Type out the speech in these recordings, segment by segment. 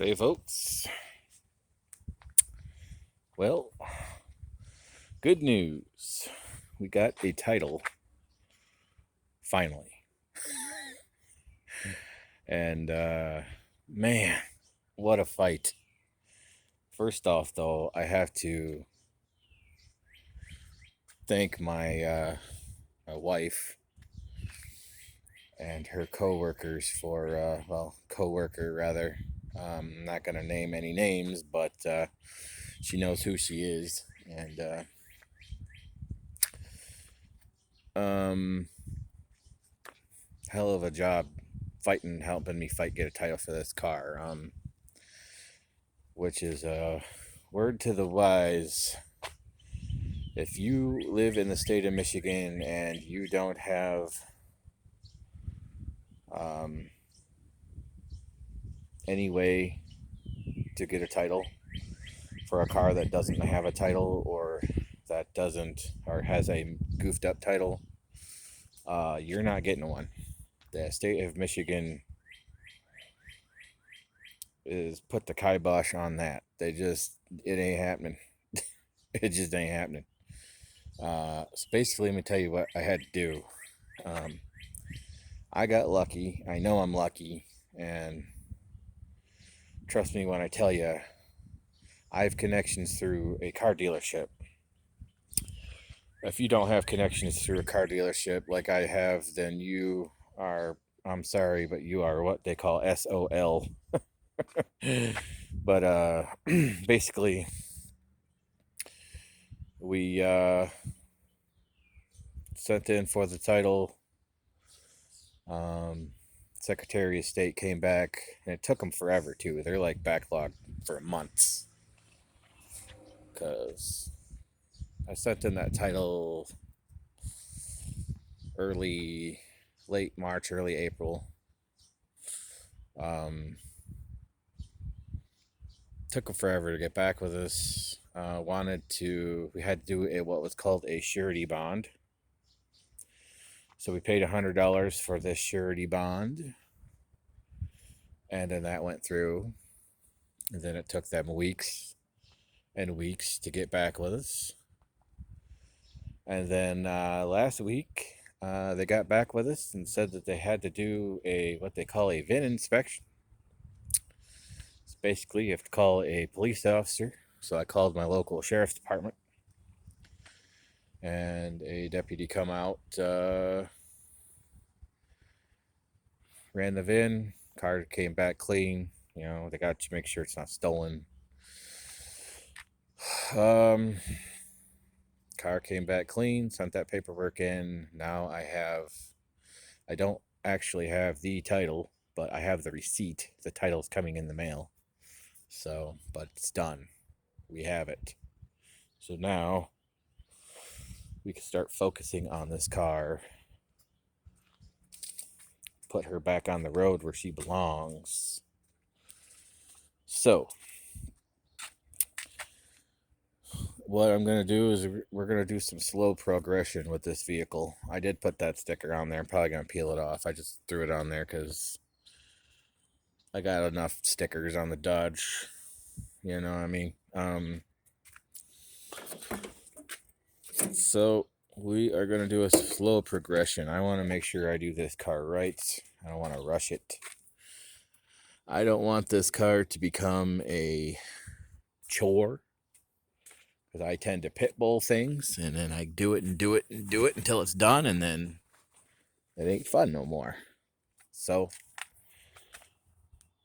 Hey folks. Well, good news. We got a title finally. And man, what a fight. First off though, I have to thank my wife and her coworkers for coworker rather. I'm not gonna name any names, but she knows who she is, and um, hell of a job fighting, helping me fight, get a title for this car. Which is a word to the wise. If you live in the state of Michigan and you don't have um, any way to get a title for a car that doesn't have a title, or that doesn't, or has a goofed up title, you're not getting one. The state of Michigan is put the kibosh on that. It ain't happening. It just ain't happening. So basically, let me tell you what I had to do. Um, I got lucky. I know I'm lucky. And trust me when I tell you, I have connections through a car dealership. If you don't have connections through a car dealership like I have, then you are, I'm sorry, but you are what they call SOL. But basically, we sent in for the title. Secretary of State came back, and it took them forever too. They're like backlogged for months because I sent in that title late March, early April. Took them forever to get back with us. We had to do what was called a surety bond. So we paid $100 for this surety bond, and then that went through. And then it took them weeks and weeks to get back with us. And then last week, they got back with us and said that they had to do what they call a VIN inspection. It's basically you have to call a police officer. So I called my local sheriff's department, and a deputy come out, ran the VIN. Car came back clean. You know, they got to make sure it's not stolen. Car came back clean. Sent that paperwork in. Now I don't actually have the title, but I have the receipt. The title's coming in the mail. So, but it's done. We have it. So now we can start focusing on this car. Put her back on the road where she belongs. So, what I'm going to do is we're going to do some slow progression with this vehicle. I did put that sticker on there. I'm probably going to peel it off. I just threw it on there because I got enough stickers on the Dodge. You know what I mean? So we are going to do a slow progression. I want to make sure I do this car right. I don't want to rush it. I don't want this car to become a chore, because I tend to pit bull things, and then I do it and do it and do it until it's done, and then it ain't fun no more. So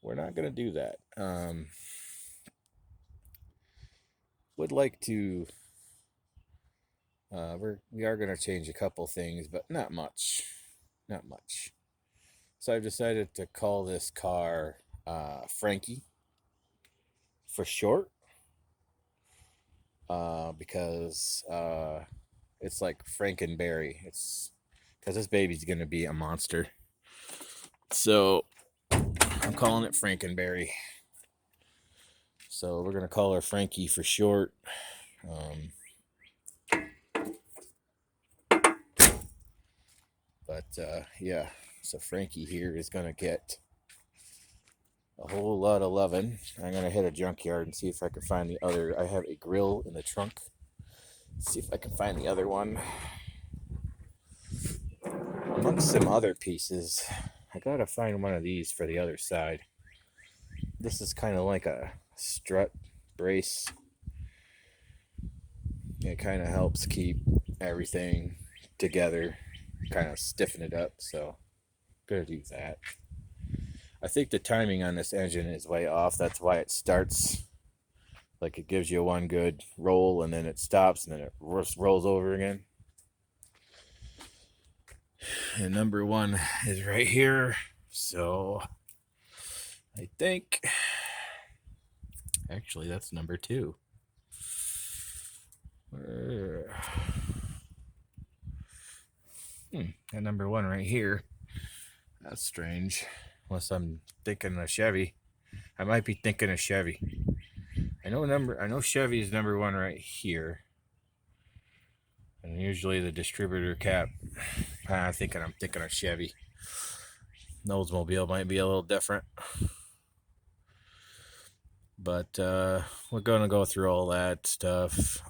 we're not going to do that. Would like to we are going to change a couple things, but not much. So I've decided to call this car Frankie for short, because it's like Frankenberry. It's because this baby's going to be a monster. So I'm calling it Frankenberry. So we're going to call her Frankie for short. But yeah, so Frankie here is going to get a whole lot of loving. I'm gonna hit a junkyard and see if I can find the other. I have a grill in the trunk. See if I can find the other one. Amongst some other pieces, I gotta find one of these for the other side. This is kind of like a strut brace. It kind of helps keep everything together, kind of stiffen it up. So, gonna do that. I think the timing on this engine is way off. That's why it starts like it gives you one good roll and then it stops and then it rolls over again. And number one is right here. So I think actually that's number two. And number one right here. That's strange. Unless I'm thinking of Chevy. I might be thinking of Chevy. I know Chevy is number one right here. And usually the distributor cap. I'm thinking of Chevy. Oldsmobile might be a little different. But we're gonna go through all that stuff.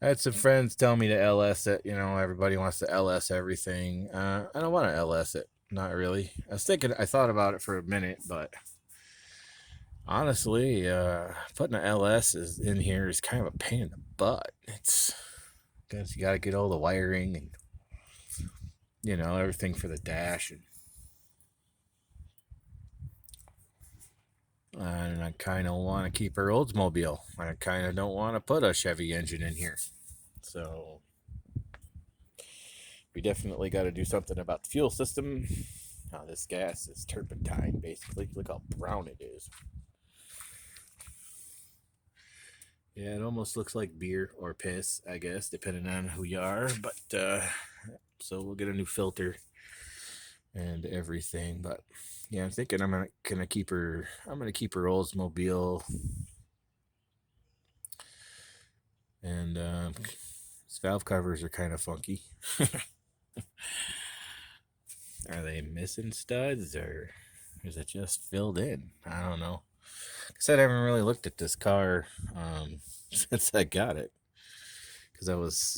I had some friends tell me to LS it. You know, everybody wants to LS everything. I don't want to LS it. Not really. I thought about it for a minute, but honestly, putting an LS in here is kind of a pain in the butt. It's because you got to get all the wiring and, you know, everything for the dash. And I kind of want to keep her Oldsmobile. I kind of don't want to put a Chevy engine in here. So we definitely got to do something about the fuel system. Now this gas is turpentine, basically. Look how brown it is. Yeah, it almost looks like beer or piss, I guess, depending on who you are. But so we'll get a new filter and everything. But yeah, I'm thinking I'm gonna keep her. I'm gonna keep her Oldsmobile. And these valve covers are kind of funky. Are they missing studs or is it just filled in? I don't know. I said I haven't really looked at this car since I got it. Because I was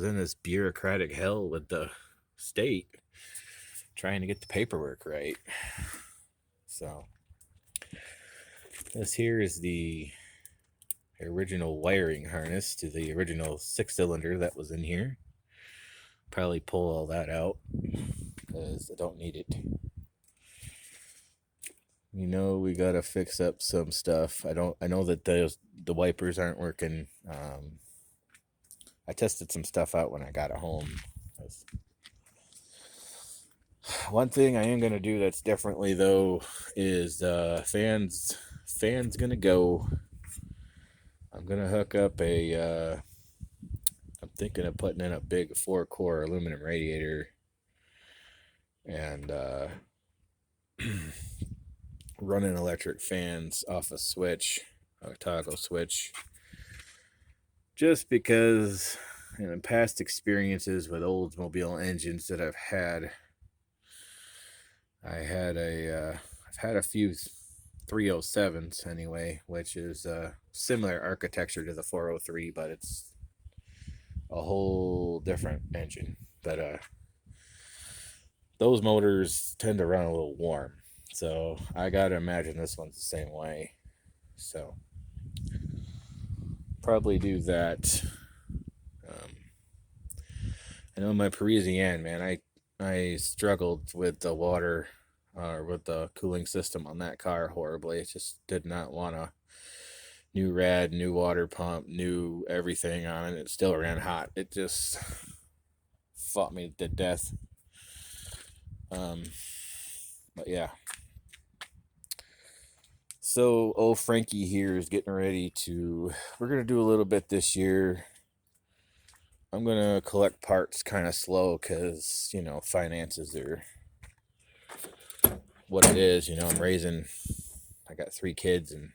in this bureaucratic hell with the state trying to get the paperwork right. So this here is the original wiring harness to the original 6-cylinder that was in here. Probably pull all that out because I don't need it. You know, we gotta fix up some stuff. I know that the wipers aren't working. I tested some stuff out when I got it home. One thing I am gonna do that's differently though is fans gonna go. I'm gonna hook up I'm thinking of putting in a big 4-core aluminum radiator and running electric fans off a switch, a toggle switch. Just because in past experiences with Oldsmobile engines that I've had a few 307s anyway, which is similar architecture to the 403, but it's a whole different engine. But those motors tend to run a little warm, so I gotta imagine this one's the same way. So probably do that. I know my Parisienne, man, I struggled with the water with the cooling system on that car horribly. It just did not want a new rad, new water pump, new everything on it. It still ran hot. It just fought me to death. But yeah. So old Frankie here is getting ready to. We're gonna do a little bit this year. I'm gonna collect parts kind of slow because finances are what it is. I got 3 kids and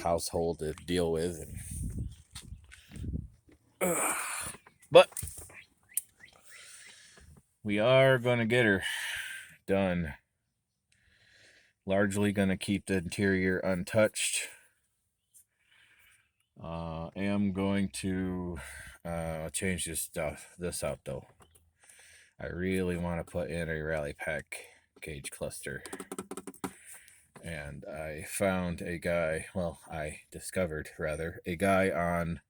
household to deal with, but we are gonna get her done. Largely going to keep the interior untouched. Am going to change this out though. I really want to put in a rally pack gauge cluster. And I found a guy, well, I discovered rather, a guy on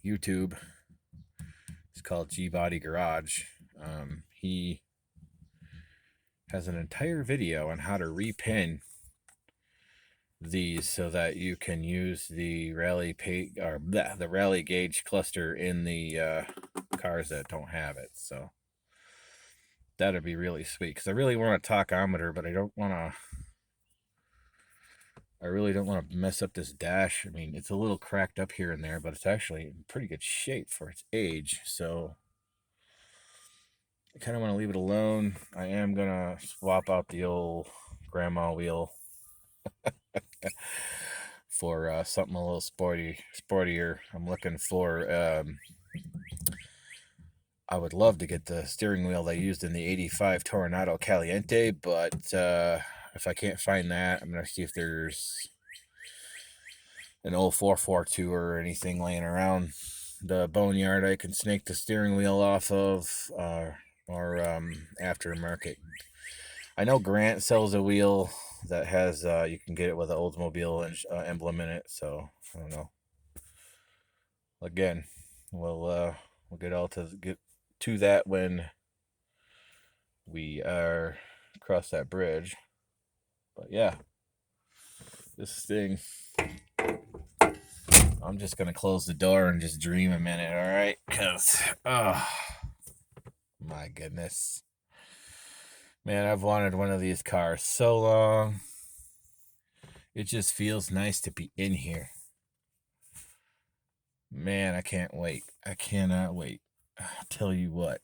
YouTube. It's called G Body Garage. He has an entire video on how to repin these so that you can use the rally the rally gauge cluster in the cars that don't have it. So that'd be really sweet because I really want a tachometer, but I really don't want to mess up this dash. I mean, it's a little cracked up here and there, but it's actually in pretty good shape for its age. So I kind of want to leave it alone. I am going to swap out the old grandma wheel for something a little sportier. I'm looking for, I would love to get the steering wheel they used in the 85 Tornado Caliente, but if I can't find that, I'm going to see if there's an old 442 or anything laying around the boneyard I can snake the steering wheel off of, or aftermarket. I know Grant sells a wheel that has you can get it with an Oldsmobile emblem in it, so I don't know. Again, we'll get to that when we are across that bridge. But yeah, this thing, I'm just gonna close the door and just dream a minute, all right? Because oh my goodness, man, I've wanted one of these cars so long. It just feels nice to be in here. Man, I can't wait. I cannot wait. I'll tell you what.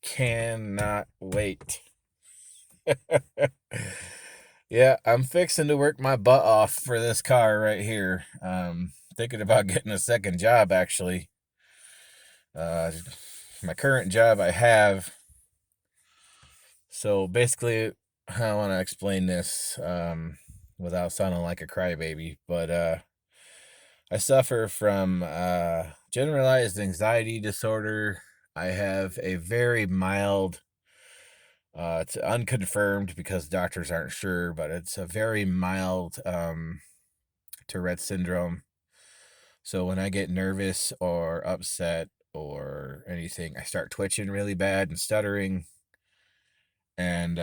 Cannot wait. Yeah, I'm fixing to work my butt off for this car right here. Thinking about getting a second job, actually. My current job I have. So basically, I want to explain this without sounding like a crybaby, but I suffer from generalized anxiety disorder. I have a very mild, it's unconfirmed because doctors aren't sure, but it's a very mild Tourette syndrome. So when I get nervous or upset or anything, I start twitching really bad and stuttering. And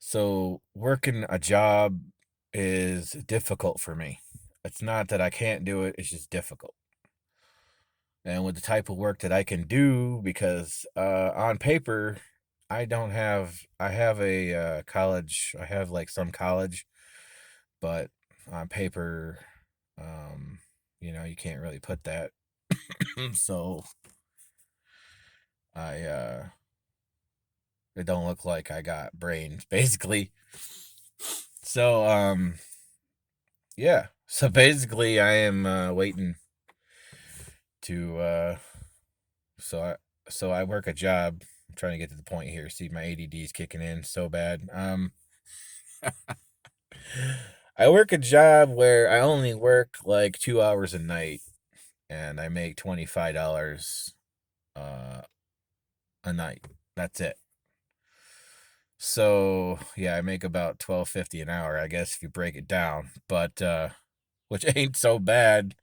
so working a job is difficult for me. It's not that I can't do it, it's just difficult. And with the type of work that I can do, because on paper, I have a college, I have like some college, but on paper, you can't really put that. So I it don't look like I got brains, basically. So yeah. So basically I am waiting to so I work a job. I'm trying to get to the point here. See, my ADD is kicking in so bad. I work a job where I only work like 2 hours a night, and I make $25 a night. That's it. So yeah, I make about $12.50 an hour, I guess, if you break it down. But which ain't so bad,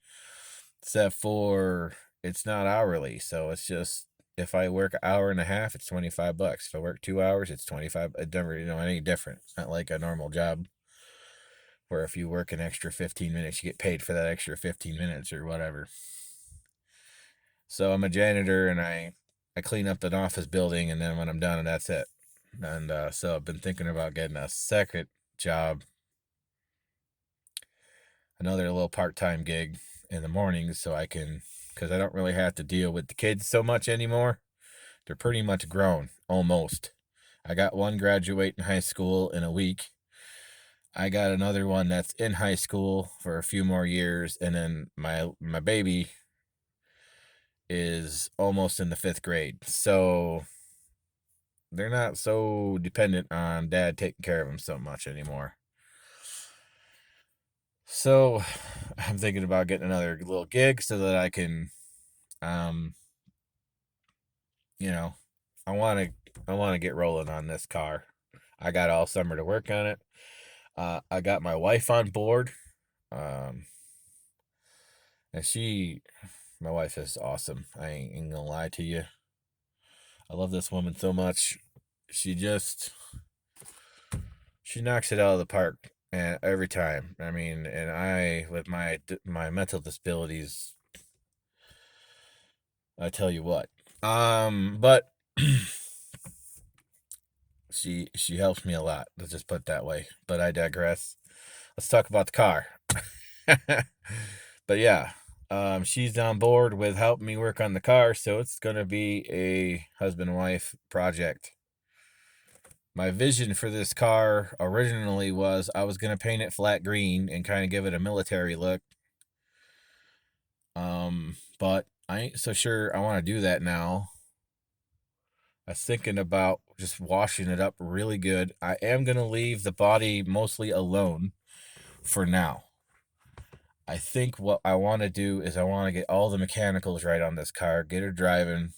except for it's not hourly. So it's just if I work an hour and a half, it's $25. If I work 2 hours, it's 25. It never, any different. It's not like a normal job where if you work an extra 15 minutes, you get paid for that extra 15 minutes or whatever. So I'm a janitor and I clean up an office building, and then when I'm done, that's it. And so I've been thinking about getting a second job, another little part-time gig in the mornings, so I can, because I don't really have to deal with the kids so much anymore. They're pretty much grown, almost. I got one graduating high school in a week. I got another one that's in high school for a few more years, and then my baby, is almost in the 5th grade. So they're not so dependent on dad taking care of them so much anymore. So I'm thinking about getting another little gig so that I can, you know, I want to get rolling on this car. I got all summer to work on it. I got my wife on board, um, and my wife is awesome. I ain't gonna lie to you. I love this woman so much. She just she knocks it out of the park, and every time. I mean, and I with my mental disabilities, I tell you what. But she helps me a lot. Let's just put it that way. But I digress. Let's talk about the car. But yeah, she's on board with helping me work on the car, so it's gonna be a husband wife project. My vision for this car originally was I was gonna paint it flat green and kind of give it a military look. But I ain't so sure I want to do that now. I was thinking about just washing it up really good. I am gonna leave the body mostly alone for now. I think what I want to do is I want to get all the mechanicals right on this car, get her driving.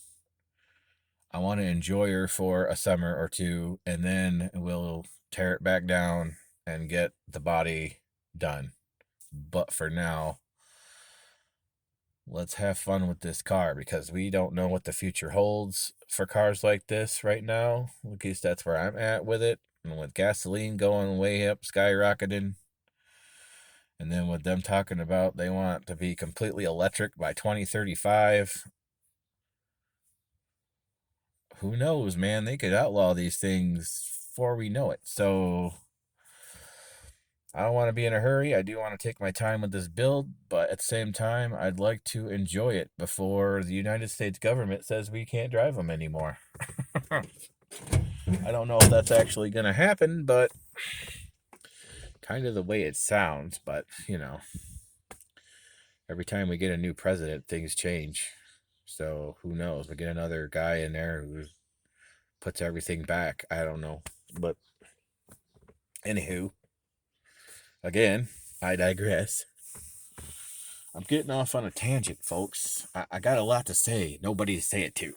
I want to enjoy her for a summer or two, and then we'll tear it back down and get the body done. But for now, let's have fun with this car because we don't know what the future holds for cars like this right now. At least that's where I'm at with it. And with gasoline going way up, skyrocketing, and then with them talking about they want to be completely electric by 2035. Who knows, man? They could outlaw these things before we know it. So I don't want to be in a hurry. I do want to take my time with this build, but at the same time, I'd like to enjoy it before the United States government says we can't drive them anymore. I don't know if that's actually going to happen, but kind of the way it sounds. But, every time we get a new president, things change. So who knows? We get another guy in there who puts everything back. I don't know. But anywho, again, I digress. I'm getting off on a tangent, folks. I got a lot to say. Nobody to say it to.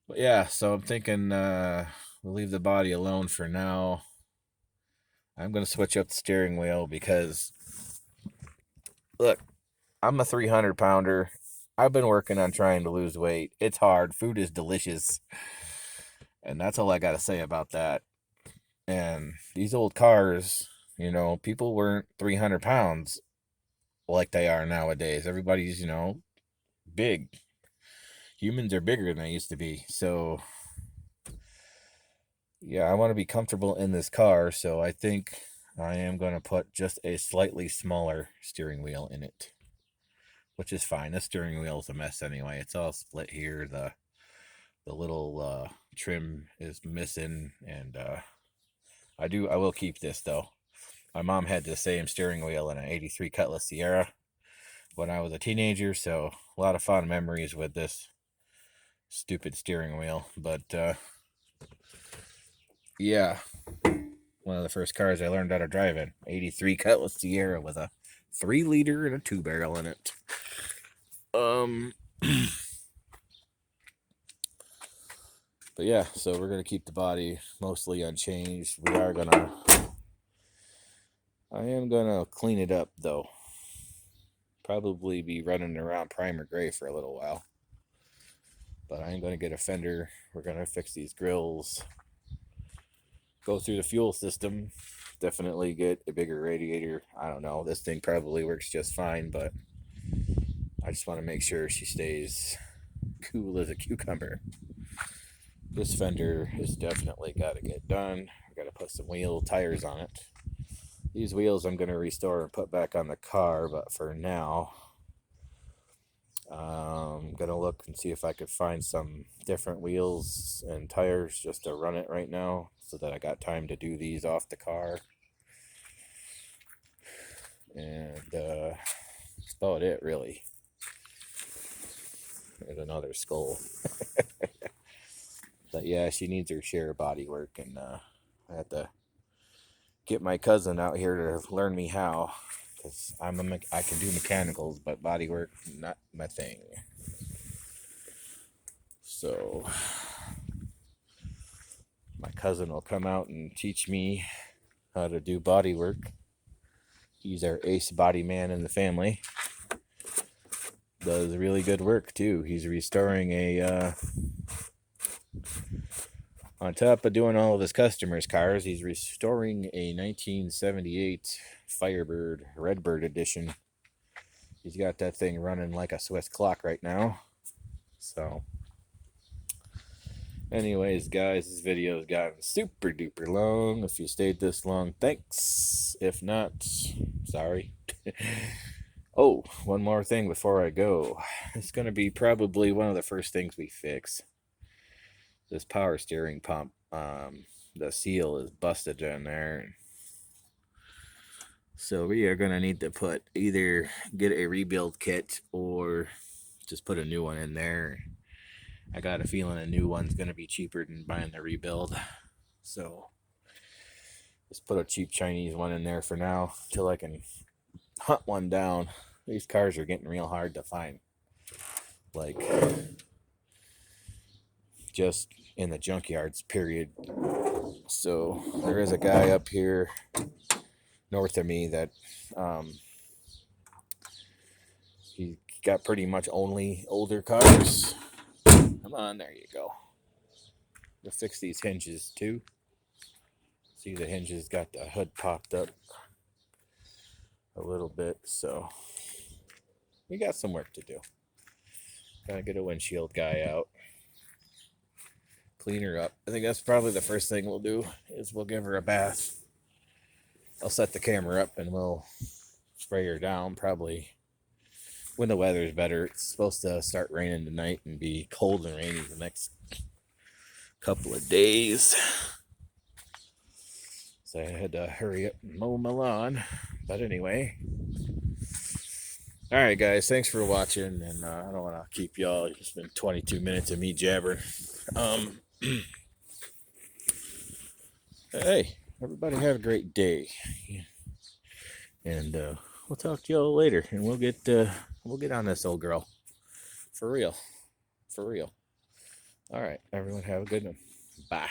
But yeah, so I'm thinking we'll leave the body alone for now. I'm going to switch up the steering wheel because, look, I'm a 300 pounder. I've been working on trying to lose weight. It's hard. Food is delicious. And that's all I got to say about that. And these old cars, people weren't 300 pounds like they are nowadays. Everybody's, big. Humans are bigger than they used to be. So, yeah, I want to be comfortable in this car. So I think I am going to put just a slightly smaller steering wheel in it, which is fine. The steering wheel is a mess anyway. It's all split here. The little trim is missing, and I will keep this though. My mom had the same steering wheel in an 83 Cutlass Sierra when I was a teenager, so a lot of fond memories with this stupid steering wheel. But yeah, one of the first cars I learned how to drive in, 83 Cutlass Sierra with a 3-liter and a 2-barrel in it. But yeah, so we're gonna keep the body mostly unchanged. I am gonna clean it up though. Probably be running around primer gray for a little while. But I am gonna get a fender. We're gonna fix these grills. Go through the fuel system. Definitely get a bigger radiator. I don't know. This thing probably works just fine, but I just want to make sure she stays cool as a cucumber. This fender has definitely got to get done. I got to put some wheel tires on it. These wheels I'm going to restore and put back on the car, but for now, I'm going to look and see if I could find some different wheels and tires just to run it right now so that I got time to do these off the car. And about it, really. There's another skull. But yeah, she needs her share of body work, and I have to get my cousin out here to learn me how, because I can do mechanicals, but body work, not my thing. So my cousin will come out and teach me how to do body work. He's our ace body man in the family. Does really good work too. He's restoring a on top of doing all of his customers' cars, he's restoring a 1978 Firebird Redbird edition. He's got that thing running like a Swiss clock right now. So anyways, guys, this video has gotten super duper long. If you stayed this long, thanks. If not, sorry. Oh, one more thing before I go. It's going to be probably one of the first things we fix. This power steering pump, the seal is busted in there. So we are going to need to either get a rebuild kit or just put a new one in there. I got a feeling a new one's going to be cheaper than buying the rebuild. So just put a cheap Chinese one in there for now till I can hunt one down. These cars are getting real hard to find. Like, just in the junkyards, period. So there is a guy up here north of me that he got pretty much only older cars. Come on, there you go. We'll fix these hinges too. See, the hinges got the hood popped up a little bit, so we got some work to do. Gotta get a windshield guy out, clean her up. I think that's probably the first thing we'll do, is we'll give her a bath. I'll set the camera up and we'll spray her down probably when the weather's better. It's supposed to start raining tonight and be cold and rainy the next couple of days. So I had to hurry up and mow my lawn. But anyway. Alright guys, thanks for watching, and I don't want to keep y'all. It's been 22 minutes of me jabbering. Hey, everybody have a great day. And we'll talk to y'all later, and we'll get on this old girl. For real. For real. Alright, everyone have a good one. Bye.